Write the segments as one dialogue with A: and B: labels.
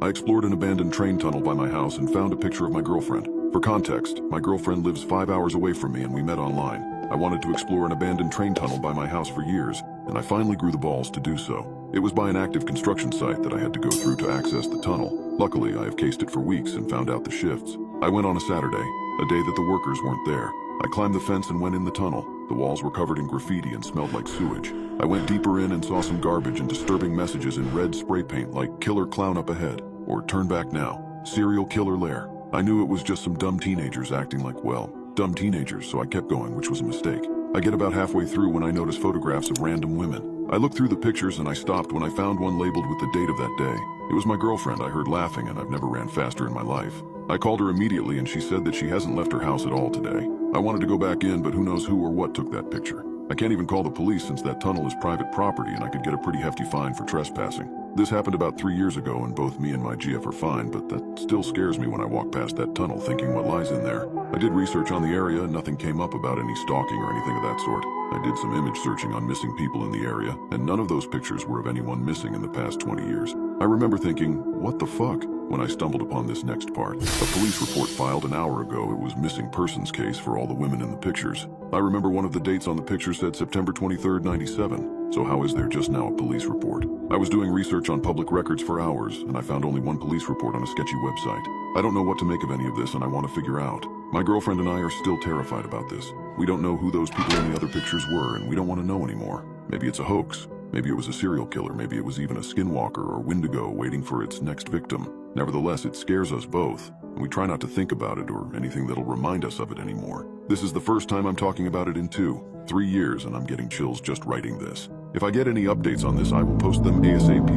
A: I explored an abandoned train tunnel by my house and found a picture of my girlfriend. For context, my girlfriend lives 5 hours away from me and we met online. I wanted to explore an abandoned train tunnel by my house for years, and I finally grew the balls to do so. It was by an active construction site that I had to go through to access the tunnel. Luckily, I have cased it for weeks and found out the shifts. I went on a Saturday, a day that the workers weren't there. I climbed the fence and went in the tunnel. The walls were covered in graffiti and smelled like sewage. I went deeper in and saw some garbage and disturbing messages in red spray paint like "Killer Clown Up Ahead" or "Turn Back Now, Serial Killer Lair." I knew it was just some dumb teenagers acting like, well, dumb teenagers, so I kept going, which was a mistake. I get about halfway through when I notice photographs of random women. I looked through the pictures and I stopped when I found one labeled with the date of that day. It was my girlfriend I heard laughing, and I've never ran faster in my life. I called her immediately and she said that she hasn't left her house at all today. I wanted to go back in, but who knows who or what took that picture. I can't even call the police since that tunnel is private property and I could get a pretty hefty fine for trespassing. This happened about 3 years ago and both me and my GF are fine, but that still scares me when I walk past that tunnel thinking what lies in there. I did research on the area and nothing came up about any stalking or anything of that sort. I did some image searching on missing people in the area, and none of those pictures were of anyone missing in the past 20 years. I remember thinking, what the fuck, when I stumbled upon this next part. A police report filed an hour ago. It was missing persons case for all the women in the pictures. I remember one of the dates on the picture said September 23rd, 97. So how is there just now a police report? I was doing research on public records for hours, and I found only one police report on a sketchy website. I don't know what to make of any of this, and I want to figure out. My girlfriend and I are still terrified about this. We don't know who those people in the other pictures were, and we don't want to know anymore. Maybe it's a hoax. Maybe it was a serial killer. Maybe it was even a skinwalker or Wendigo waiting for its next victim. Nevertheless, it scares us both, and we try not to think about it or anything that'll remind us of it anymore. This is the first time I'm talking about it in 3 years, and I'm getting chills just writing this. If I get any updates on this, I will post them ASAP.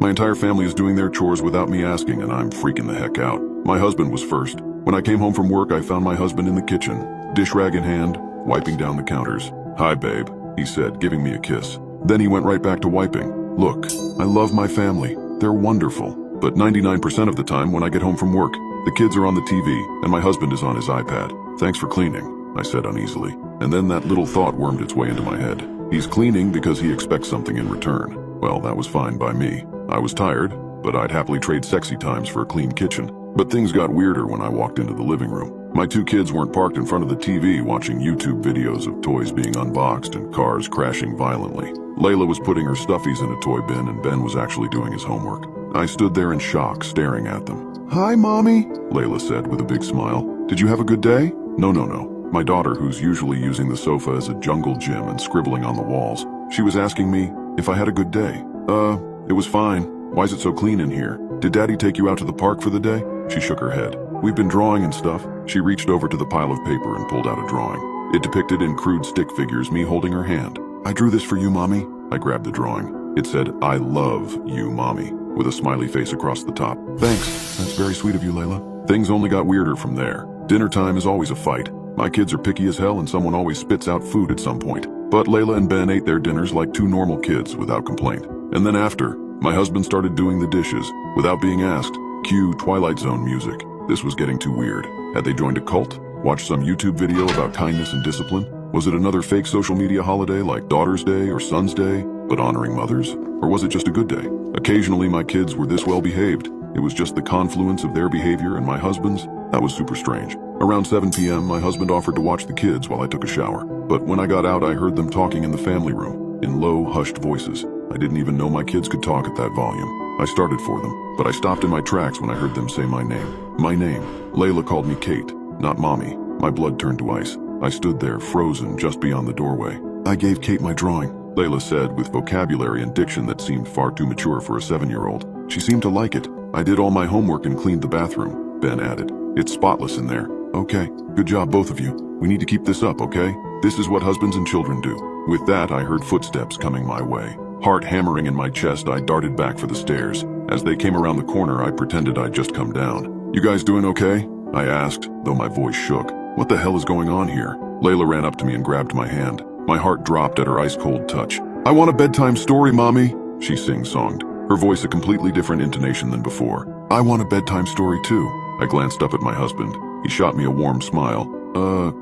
A: My entire family is doing their chores without me asking, and I'm freaking the heck out. My husband was first. When I came home from work, I found my husband in the kitchen, dish rag in hand, wiping down the counters. "Hi, babe," he said, giving me a kiss. Then he went right back to wiping. "Look, I love my family. They're wonderful. But 99% of the time when I get home from work, the kids are on the TV, and my husband is on his iPad. Thanks for cleaning," I said uneasily. And then that little thought wormed its way into my head. He's cleaning because he expects something in return. Well, that was fine by me. I was tired, but I'd happily trade sexy times for a clean kitchen. But things got weirder when I walked into the living room. My 2 kids weren't parked in front of the TV watching YouTube videos of toys being unboxed and cars crashing violently. Layla was putting her stuffies in a toy bin and Ben was actually doing his homework. I stood there in shock, staring at them. "Hi, Mommy," Layla said with a big smile. "Did you have a good day?" No. My daughter, who's usually using the sofa as a jungle gym and scribbling on the walls, she was asking me if I had a good day. It was fine. Why's it so clean in here? Did Daddy take you out to the park for the day?" She shook her head. "We've been drawing and stuff." She reached over to the pile of paper and pulled out a drawing. It depicted in crude stick figures me holding her hand. "I drew this for you, Mommy." I grabbed the drawing. It said, "I love you, Mommy," with a smiley face across the top. "Thanks. That's very sweet of you, Layla." Things only got weirder from there. Dinner time is always a fight. My kids are picky as hell and someone always spits out food at some point. But Layla and Ben ate their dinners like 2 normal kids without complaint. And then after, my husband started doing the dishes. Without being asked, cue Twilight Zone music. This was getting too weird. Had they joined a cult? Watched some YouTube video about kindness and discipline? Was it another fake social media holiday like Daughter's Day or Son's Day, but honoring mothers? Or was it just a good day? Occasionally my kids were this well behaved. It was just the confluence of their behavior and my husband's. That was super strange. Around 7 p.m., my husband offered to watch the kids while I took a shower. But when I got out, I heard them talking in the family room, in low, hushed voices. I didn't even know my kids could talk at that volume. I started for them, but I stopped in my tracks when I heard them say my name. My name. Layla called me Kate, not Mommy. My blood turned to ice. I stood there, frozen, just beyond the doorway. "I gave Kate my drawing," Layla said with vocabulary and diction that seemed far too mature for a 7-year-old. "She seemed to like it. I did all my homework and cleaned the bathroom," Ben added. "It's spotless in there." "Okay, good job both of you. We need to keep this up, okay? This is what husbands and children do." With that, I heard footsteps coming my way. Heart hammering in my chest, I darted back for the stairs. As they came around the corner, I pretended I'd just come down. "You guys doing okay?" I asked, though my voice shook. "What the hell is going on here?" Layla ran up to me and grabbed my hand. My heart dropped at her ice-cold touch. "I want a bedtime story, Mommy," she sing-songed, her voice a completely different intonation than before. "I want a bedtime story too." I glanced up at my husband. He shot me a warm smile.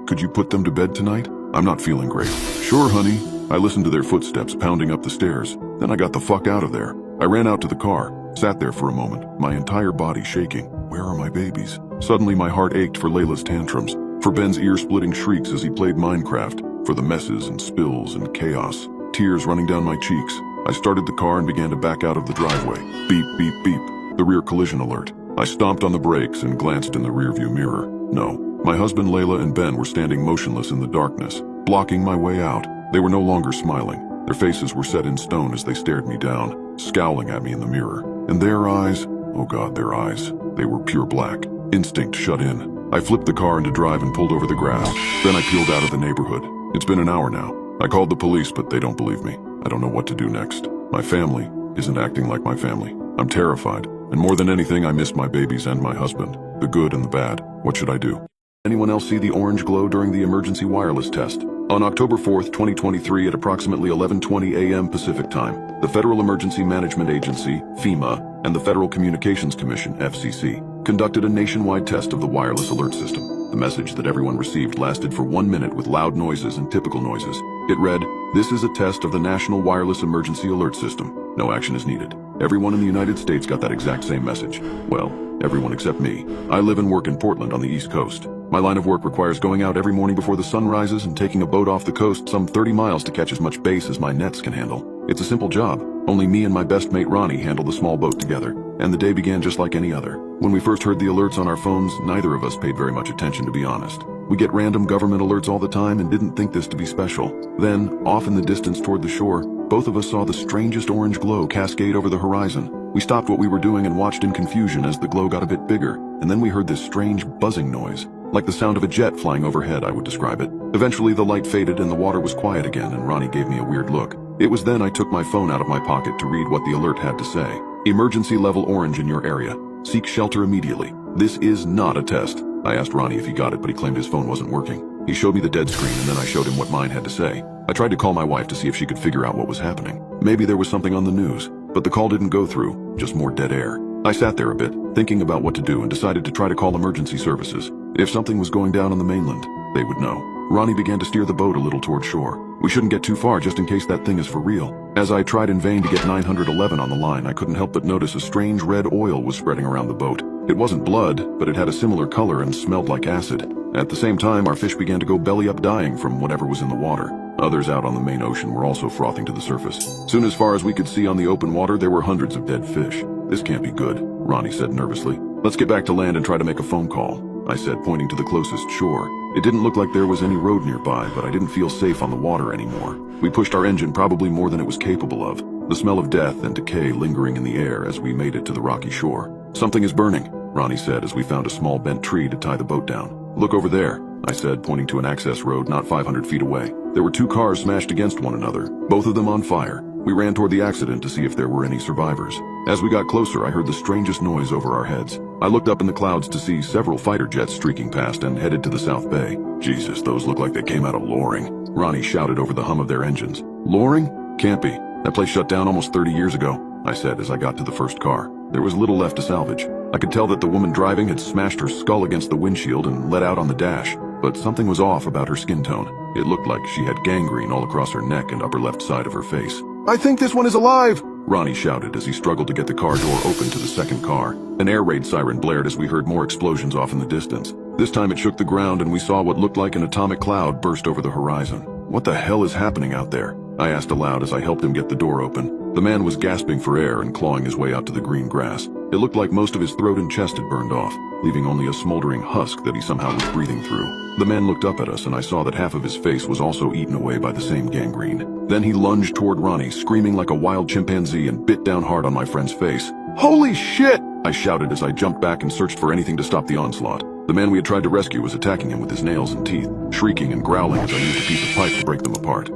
A: Could you put them to bed tonight? I'm not feeling great." "Sure, honey." I listened to their footsteps pounding up the stairs. Then I got the fuck out of there. I ran out to the car. Sat there for a moment, my entire body shaking. Where are my babies? Suddenly my heart ached for Layla's tantrums, for Ben's ear-splitting shrieks as he played Minecraft, for the messes and spills and chaos. Tears running down my cheeks. I started the car and began to back out of the driveway. Beep, beep, beep. The rear collision alert. I stomped on the brakes and glanced in the rearview mirror. No. My husband Layla and Ben were standing motionless in the darkness, blocking my way out. They were no longer smiling. Their faces were set in stone as they stared me down, scowling at me in the mirror. And their eyes, oh God, their eyes. They were pure black. Instinct shut in. I flipped the car into drive and pulled over the grass. Then I peeled out of the neighborhood. It's been an hour now. I called the police, but they don't believe me. I don't know what to do next. My family isn't acting like my family. I'm terrified. And more than anything, I miss my babies and my husband. The good and the bad. What should I do? Anyone else see the orange glow during the emergency wireless test? On October 4th, 2023 at approximately 11:20 a.m. Pacific Time, the Federal Emergency Management Agency, FEMA, and the Federal Communications Commission, FCC, conducted a nationwide test of the wireless alert system. The message that everyone received lasted for 1 minute with loud noises and typical noises. It read, "This is a test of the National Wireless Emergency Alert System. No action is needed." Everyone in the United States got that exact same message. Well, everyone except me. I live and work in Portland on the East Coast. My line of work requires going out every morning before the sun rises and taking a boat off the coast some 30 miles to catch as much bass as my nets can handle. It's a simple job. Only me and my best mate Ronnie handle the small boat together, and the day began just like any other. When we first heard the alerts on our phones, neither of us paid very much attention, to be honest. We get random government alerts all the time and didn't think this to be special. Then, off in the distance toward the shore, both of us saw the strangest orange glow cascade over the horizon. We stopped what we were doing and watched in confusion as the glow got a bit bigger, and then we heard this strange buzzing noise. Like the sound of a jet flying overhead, I would describe it. Eventually the light faded and the water was quiet again, and Ronnie gave me a weird look. It was then I took my phone out of my pocket to read what the alert had to say. Emergency level orange in your area. Seek shelter immediately. This is not a test. I asked Ronnie if he got it, but he claimed his phone wasn't working. He showed me the dead screen and then I showed him what mine had to say. I tried to call my wife to see if she could figure out what was happening. Maybe there was something on the news, but the call didn't go through, just more dead air. I sat there a bit, thinking about what to do, and decided to try to call emergency services. If something was going down on the mainland, they would know. Ronnie began to steer the boat a little toward shore. We shouldn't get too far just in case that thing is for real. As I tried in vain to get 911 on the line, I couldn't help but notice a strange red oil was spreading around the boat. It wasn't blood, but it had a similar color and smelled like acid. At the same time, our fish began to go belly up dying from whatever was in the water. Others out on the main ocean were also frothing to the surface. Soon as far as we could see on the open water, there were hundreds of dead fish. This can't be good, Ronnie said nervously. Let's get back to land and try to make a phone call, I said, pointing to the closest shore. It didn't look like there was any road nearby, but I didn't feel safe on the water anymore. We pushed our engine probably more than it was capable of, the smell of death and decay lingering in the air as we made it to the rocky shore. Something is burning, Ronnie said as we found a small bent tree to tie the boat down. Look over there, I said, pointing to an access road not 500 feet away. There were two cars smashed against one another, both of them on fire. We ran toward the accident to see if there were any survivors. As we got closer, I heard the strangest noise over our heads. I looked up in the clouds to see several fighter jets streaking past and headed to the South Bay. Jesus, those look like they came out of Loring, Ronnie shouted over the hum of their engines. Loring? Can't be. That place shut down almost 30 years ago, I said as I got to the first car. There was little left to salvage. I could tell that the woman driving had smashed her skull against the windshield and let out on the dash, but something was off about her skin tone. It looked like she had gangrene all across her neck and upper left side of her face. I think this one is alive, Ronnie shouted as he struggled to get the car door open to the second car. An air raid siren blared as we heard more explosions off in the distance. This time it shook the ground and we saw what looked like an atomic cloud burst over the horizon. What the hell is happening out there? I asked aloud as I helped him get the door open. The man was gasping for air and clawing his way out to the green grass. It looked like most of his throat and chest had burned off, leaving only a smoldering husk that he somehow was breathing through. The man looked up at us and I saw that half of his face was also eaten away by the same gangrene. Then he lunged toward Ronnie, screaming like a wild chimpanzee, and bit down hard on my friend's face. Holy shit! I shouted as I jumped back and searched for anything to stop the onslaught. The man we had tried to rescue was attacking him with his nails and teeth, shrieking and growling as I used a piece of pipe to break them apart.